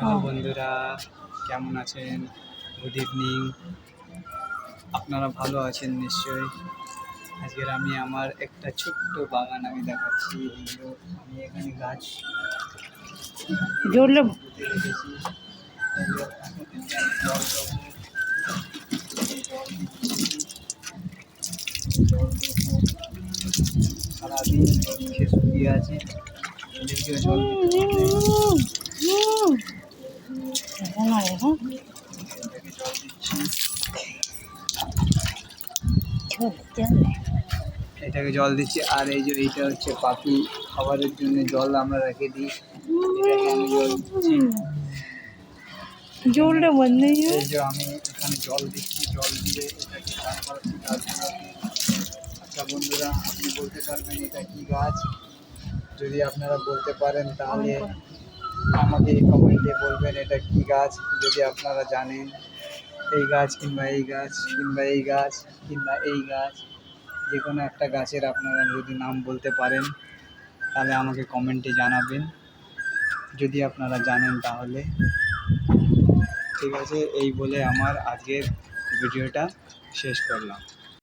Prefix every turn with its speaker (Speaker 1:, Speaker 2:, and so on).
Speaker 1: Hello বন্ধুরা, কেমন আছেন? Good evening. আপনারা ভালো আছেন নিশ্চয়ই। আজকের আমি আমার একটা ছোট্ট বাগান আমি দেখাচ্ছি। এইগুলো আমি এখানে গাছ
Speaker 2: জুড়লে
Speaker 1: পুঁতে রেখেছি। এগুলো এখন থেকে আমি জল দেবো, সারাদিন জল মুখে শুকিয়ে আছে, এদেরকেও জল দিতে হবে। এটাকে জল দিচ্ছি, এটাকে জল দিচ্ছি। আর এই যে এইটা হচ্ছে পাখি খাবারের জন্য জল আমরা রেখে দিই, এটাকে আমি জল দিচ্ছি।
Speaker 2: জলটা বন্ধ
Speaker 1: এই যে আমি এখানে জল দিচ্ছি, জল দিয়ে এটাকে চাষ করাচ্ছি গাছগুলোকে। আচ্ছা বন্ধুরা, আপনি বলতে পারবেন এটা কি গাছ? যদি আপনারা বলতে পারেন তাহলে আমাকে কমেন্টে বলবেন এটা কি গাছ। যদি আপনারা জানেন এই গাছ কিংবা এই গাছ কিংবা এই গাছ কিংবা এই গাছ, যে কোনো একটা গাছের আপনারা যদি নাম বলতে পারেন তাহলে আমাকে কমেন্টে জানাবেন, যদি আপনারা জানেন তাহলে। ঠিক আছে, এই বলে আমার আজকের ভিডিওটা শেষ করলাম।